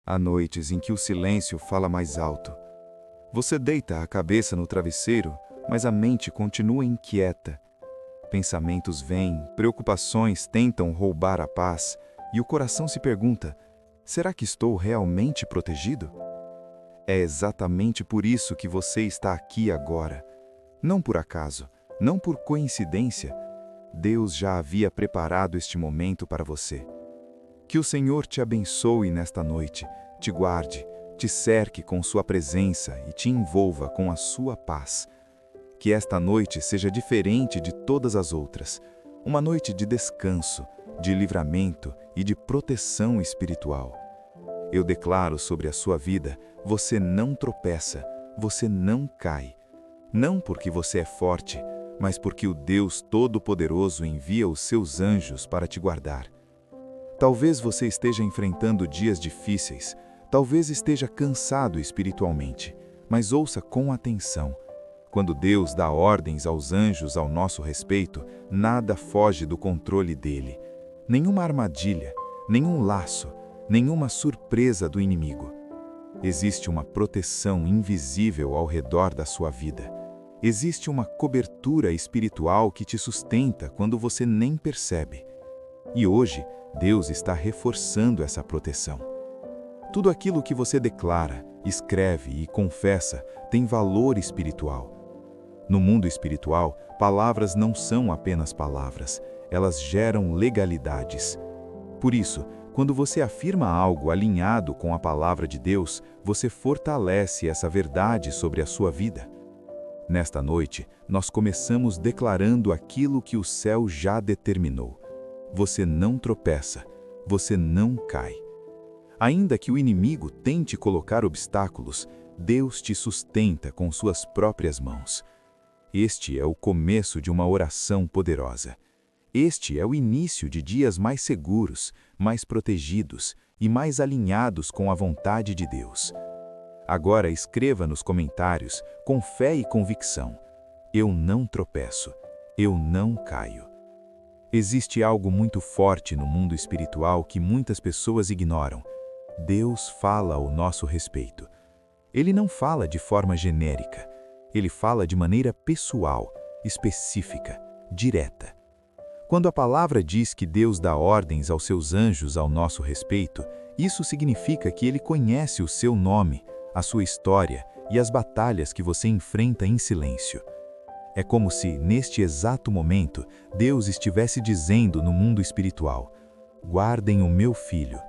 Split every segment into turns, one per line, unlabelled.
Há noites em que o silêncio fala mais alto. Você deita a cabeça no travesseiro, mas a mente continua inquieta. Pensamentos vêm, preocupações tentam roubar a paz, e o coração se pergunta: será que estou realmente protegido? É exatamente por isso que você está aqui agora. Não por acaso, não por coincidência. Deus já havia preparado este momento para você. Que o Senhor te abençoe nesta noite, te guarde, te cerque com sua presença e te envolva com a sua paz. Que esta noite seja diferente de todas as outras, uma noite de descanso, de livramento e de proteção espiritual. Eu declaro sobre a sua vida: você não tropeça, você não cai. Não porque você é forte, mas porque o Deus Todo-Poderoso envia os seus anjos para te guardar. Talvez você esteja enfrentando dias difíceis, talvez esteja cansado espiritualmente, mas ouça com atenção. Quando Deus dá ordens aos anjos ao nosso respeito, nada foge do controle dele. Nenhuma armadilha, nenhum laço, nenhuma surpresa do inimigo. Existe uma proteção invisível ao redor da sua vida. Existe uma cobertura espiritual que te sustenta quando você nem percebe. E hoje, Deus está reforçando essa proteção. Tudo aquilo que você declara, escreve e confessa tem valor espiritual. No mundo espiritual, palavras não são apenas palavras, elas geram legalidades. Por isso, quando você afirma algo alinhado com a palavra de Deus, você fortalece essa verdade sobre a sua vida. Nesta noite, nós começamos declarando aquilo que o céu já determinou. Você não tropeça, você não cai. Ainda que o inimigo tente colocar obstáculos, Deus te sustenta com suas próprias mãos. Este é o começo de uma oração poderosa. Este é o início de dias mais seguros, mais protegidos e mais alinhados com a vontade de Deus. Agora escreva nos comentários, com fé e convicção: eu não tropeço, eu não caio. Existe algo muito forte no mundo espiritual que muitas pessoas ignoram. Deus fala ao nosso respeito. Ele não fala de forma genérica. Ele fala de maneira pessoal, específica, direta. Quando a palavra diz que Deus dá ordens aos seus anjos ao nosso respeito, isso significa que Ele conhece o seu nome, a sua história e as batalhas que você enfrenta em silêncio. É como se, neste exato momento, Deus estivesse dizendo no mundo espiritual: guardem o meu filho,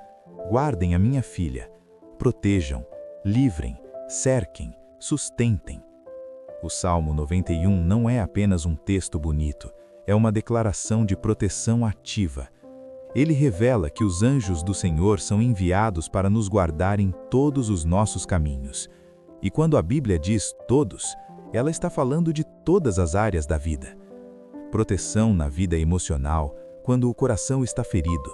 guardem a minha filha, protejam, livrem, cerquem, sustentem. O Salmo 91 não é apenas um texto bonito, é uma declaração de proteção ativa. Ele revela que os anjos do Senhor são enviados para nos guardar em todos os nossos caminhos. E quando a Bíblia diz todos, ela está falando de todas as áreas da vida. Proteção na vida emocional, quando o coração está ferido.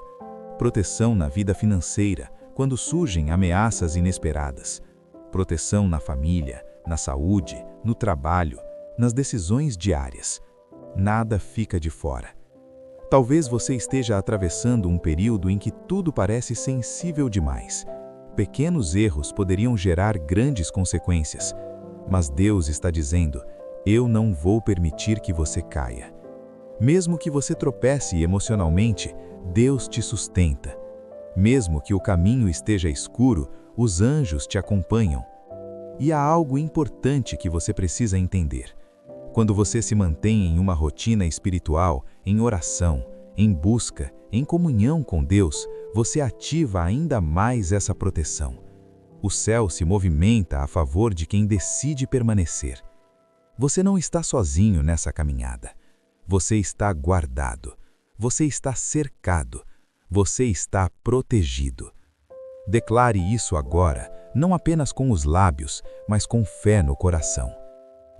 Proteção na vida financeira, quando surgem ameaças inesperadas. Proteção na família, na saúde, no trabalho, nas decisões diárias. Nada fica de fora. Talvez você esteja atravessando um período em que tudo parece sensível demais. Pequenos erros poderiam gerar grandes consequências. Mas Deus está dizendo: eu não vou permitir que você caia. Mesmo que você tropece emocionalmente, Deus te sustenta. Mesmo que o caminho esteja escuro, os anjos te acompanham. E há algo importante que você precisa entender. Quando você se mantém em uma rotina espiritual, em oração, em busca, em comunhão com Deus, você ativa ainda mais essa proteção. O céu se movimenta a favor de quem decide permanecer. Você não está sozinho nessa caminhada. Você está guardado. Você está cercado. Você está protegido. Declare isso agora, não apenas com os lábios, mas com fé no coração.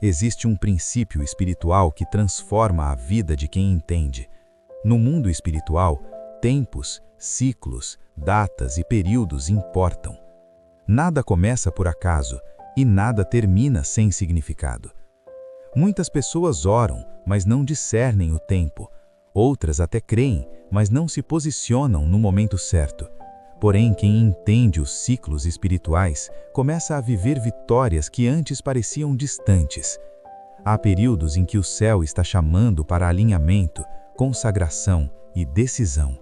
Existe um princípio espiritual que transforma a vida de quem entende. No mundo espiritual, tempos, ciclos, datas e períodos importam. Nada começa por acaso e nada termina sem significado. Muitas pessoas oram, mas não discernem o tempo. Outras até creem, mas não se posicionam no momento certo.
Porém, quem entende os ciclos espirituais começa a viver vitórias que antes pareciam distantes. Há períodos em que o céu está chamando para alinhamento, consagração e decisão.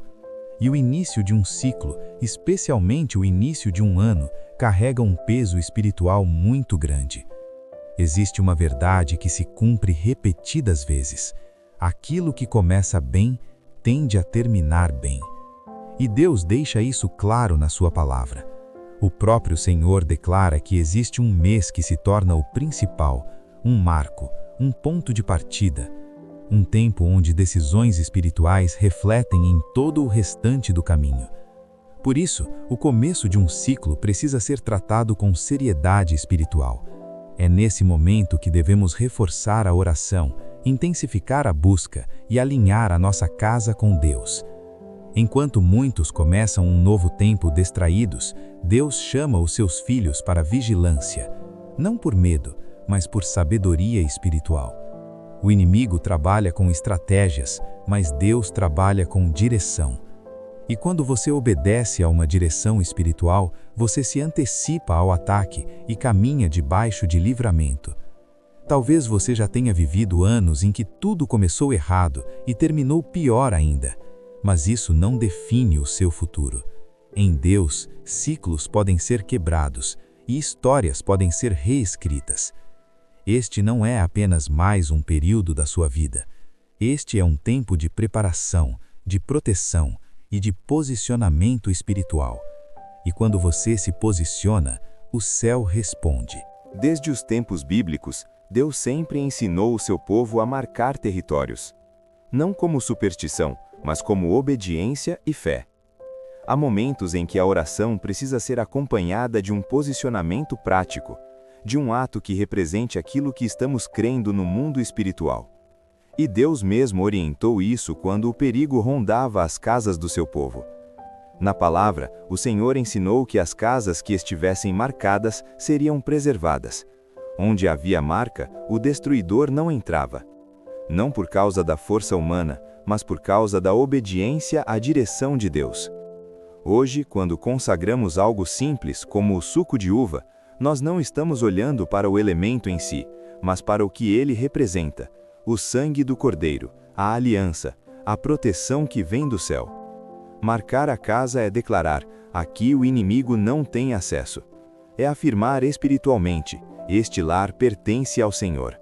E o início de um ciclo, especialmente o início de um ano, carrega um peso espiritual muito grande. Existe uma verdade que se cumpre repetidas vezes. Aquilo que começa bem, tende a terminar bem. E Deus deixa isso claro na sua palavra. O próprio Senhor declara que existe um mês que se torna o principal, um marco, um ponto de partida. Um tempo onde decisões espirituais refletem em todo o restante do caminho. Por isso, o começo de um ciclo precisa ser tratado com seriedade espiritual. É nesse momento que devemos reforçar a oração, intensificar a busca e alinhar a nossa casa com Deus. Enquanto muitos começam um novo tempo distraídos, Deus chama os seus filhos para vigilância, não por medo, mas por sabedoria espiritual. O inimigo trabalha com estratégias, mas Deus trabalha com direção. E quando você obedece a uma direção espiritual, você se antecipa ao ataque e caminha debaixo de livramento. Talvez você já tenha vivido anos em que tudo começou errado e terminou pior ainda. Mas isso não define o seu futuro. Em Deus, ciclos podem ser quebrados e histórias podem ser reescritas. Este não é apenas mais um período da sua vida. Este é um tempo de preparação, de proteção e de posicionamento espiritual. E quando você se posiciona, o céu responde.
Desde os tempos bíblicos, Deus sempre ensinou o seu povo a marcar territórios. Não como superstição, mas como obediência e fé. Há momentos em que a oração precisa ser acompanhada de um posicionamento prático, de um ato que represente aquilo que estamos crendo no mundo espiritual. E Deus mesmo orientou isso quando o perigo rondava as casas do seu povo. Na palavra, o Senhor ensinou que as casas que estivessem marcadas seriam preservadas. Onde havia marca, o destruidor não entrava. Não por causa da força humana, mas por causa da obediência à direção de Deus. Hoje, quando consagramos algo simples, como o suco de uva, nós não estamos olhando para o elemento em si, mas para o que ele representa, o sangue do Cordeiro, a aliança, a proteção que vem do céu. Marcar a casa é declarar, aqui o inimigo não tem acesso. É afirmar espiritualmente, este lar pertence ao Senhor.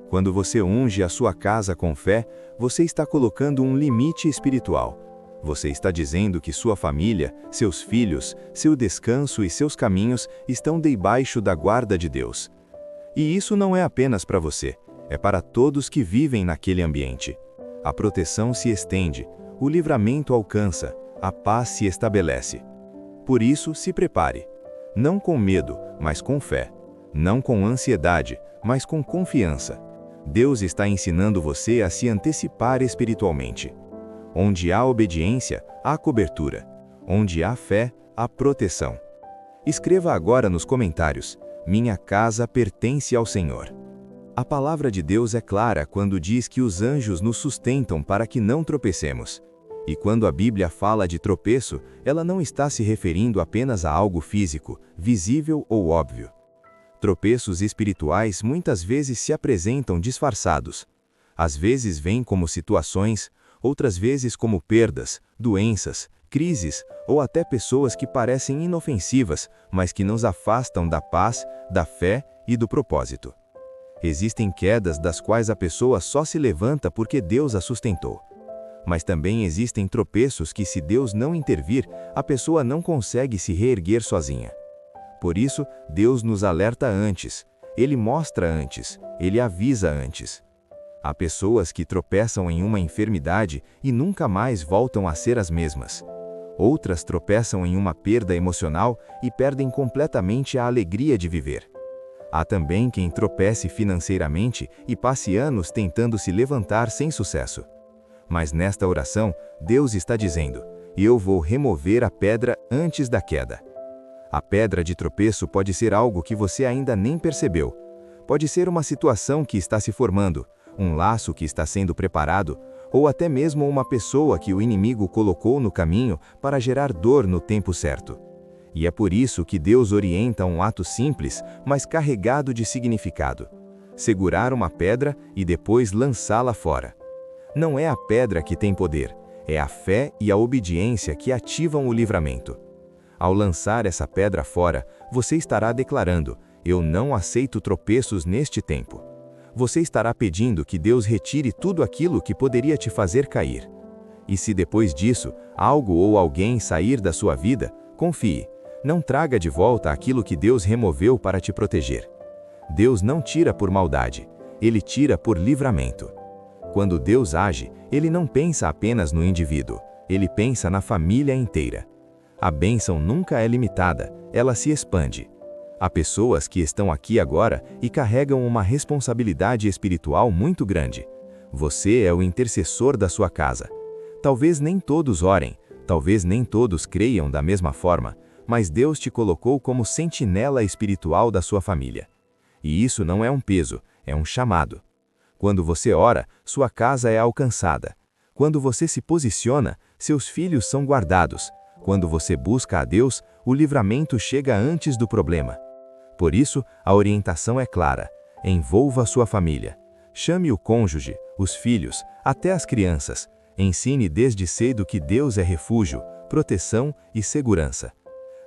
Quando você unge a sua casa com fé, você está colocando um limite espiritual. Você está dizendo que sua família, seus filhos, seu descanso e seus caminhos estão debaixo da guarda de Deus. E isso não é apenas para você, é para todos que vivem naquele ambiente. A proteção se estende, o livramento alcança, a paz se estabelece. Por isso, se prepare. Não com medo, mas com fé. Não com ansiedade, mas com confiança. Deus está ensinando você a se antecipar espiritualmente. Onde há obediência, há cobertura. Onde há fé, há proteção. Escreva agora nos comentários, minha casa pertence ao Senhor. A palavra de Deus é clara quando diz que os anjos nos sustentam para que não tropecemos. E quando a Bíblia fala de tropeço, ela não está se referindo apenas a algo físico, visível ou óbvio. Tropeços espirituais muitas vezes se apresentam disfarçados. Às vezes vêm como situações, outras vezes como perdas, doenças, crises ou até pessoas que parecem inofensivas, mas que nos afastam da paz, da fé e do propósito. Existem quedas das quais a pessoa só se levanta porque Deus a sustentou. Mas também existem tropeços que, se Deus não intervir, a pessoa não consegue se reerguer sozinha. Por isso, Deus nos alerta antes, Ele mostra antes, Ele avisa antes. Há pessoas que tropeçam em uma enfermidade e nunca mais voltam a ser as mesmas. Outras tropeçam em uma perda emocional e perdem completamente a alegria de viver. Há também quem tropece financeiramente e passe anos tentando se levantar sem sucesso. Mas nesta oração, Deus está dizendo, eu vou remover a pedra antes da queda. A pedra de tropeço pode ser algo que você ainda nem percebeu. Pode ser uma situação que está se formando, um laço que está sendo preparado,
ou até mesmo uma pessoa que o inimigo colocou no caminho para gerar dor no tempo certo. E é por isso que Deus orienta um ato simples, mas carregado de significado: segurar uma pedra e depois lançá-la fora. Não é a pedra que tem poder, é a fé e a obediência que ativam o livramento. Ao lançar essa pedra fora, você estará declarando: eu não aceito tropeços neste tempo. Você estará pedindo que Deus retire tudo aquilo que poderia te fazer cair. E se depois disso, algo ou alguém sair da sua vida, confie, não traga de volta aquilo que Deus removeu para te proteger. Deus não tira por maldade, Ele tira por livramento. Quando Deus age, Ele não pensa apenas no indivíduo, Ele pensa na família inteira. A bênção nunca é limitada, ela se expande. Há pessoas que estão aqui agora e carregam uma responsabilidade espiritual muito grande. Você é o intercessor da sua casa. Talvez nem todos orem, talvez nem todos creiam da mesma forma, mas Deus te colocou como sentinela espiritual da sua família. E isso não é um peso, é um chamado. Quando você ora, sua casa é alcançada. Quando você se posiciona, seus filhos são guardados. Quando você busca a Deus, o livramento chega antes do problema. Por isso, a orientação é clara: envolva sua família. Chame o cônjuge, os filhos, até as crianças. Ensine desde cedo que Deus é refúgio, proteção e segurança.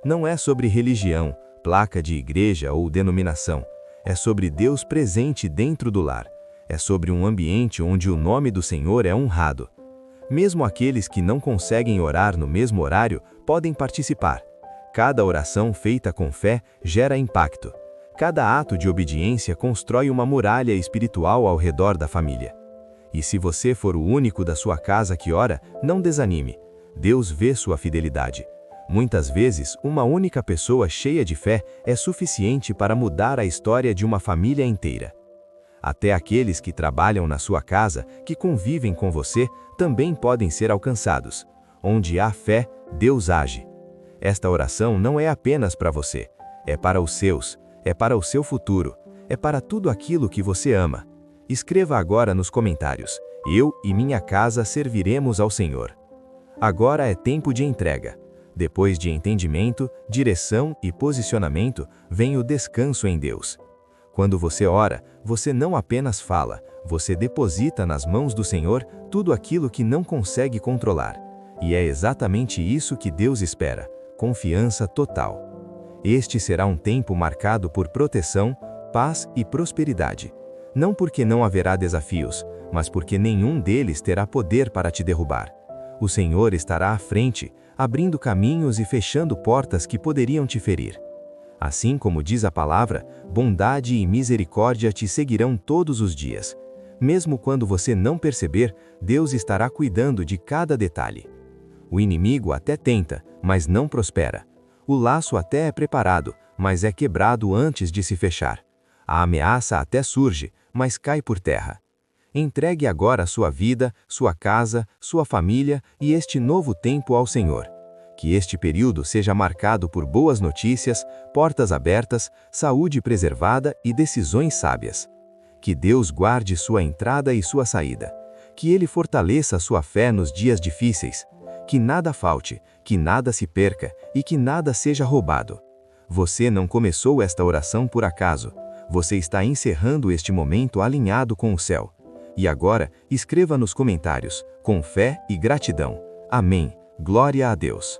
Não é sobre religião, placa de igreja ou denominação. É sobre Deus presente dentro do lar. É sobre um ambiente onde o nome do Senhor é honrado. Mesmo aqueles que não conseguem orar no mesmo horário podem participar. Cada oração feita com fé gera impacto. Cada ato de obediência constrói uma muralha espiritual ao redor da família. E se você for o único da sua casa que ora, não desanime. Deus vê sua fidelidade. Muitas vezes, uma única pessoa cheia de fé é suficiente para mudar a história de uma família inteira. Até aqueles que trabalham na sua casa, que convivem com você, também podem ser alcançados. Onde há fé, Deus age. Esta oração não é apenas para você, é para os seus, é para o seu futuro, é para tudo aquilo que você ama. Escreva agora nos comentários: eu e minha casa serviremos ao Senhor. Agora é tempo de entrega. Depois de entendimento, direção e posicionamento, vem o descanso em Deus. Quando você ora, você não apenas fala, você deposita nas mãos do Senhor tudo aquilo que não consegue controlar. E é exatamente isso que Deus espera: confiança total. Este será um tempo marcado por proteção, paz e prosperidade. Não porque não haverá desafios, mas porque nenhum deles terá poder para te derrubar. O Senhor estará à frente, abrindo caminhos e fechando portas que poderiam te ferir. Assim como diz a palavra, bondade e misericórdia te seguirão todos os dias. Mesmo quando você não perceber, Deus estará cuidando de cada detalhe. O inimigo até tenta, mas não prospera. O laço até é preparado, mas é quebrado antes de se fechar. A ameaça até surge, mas cai por terra. Entregue agora sua vida, sua casa, sua família e este novo tempo ao Senhor. Que este período seja marcado por boas notícias, portas abertas, saúde preservada e decisões sábias. Que Deus guarde sua entrada e sua saída. Que Ele fortaleça sua fé nos dias difíceis. Que nada falte, que nada se perca e que nada seja roubado. Você não começou esta oração por acaso. Você está encerrando este momento alinhado com o céu. E agora, escreva nos comentários, com fé e gratidão: amém, glória a Deus.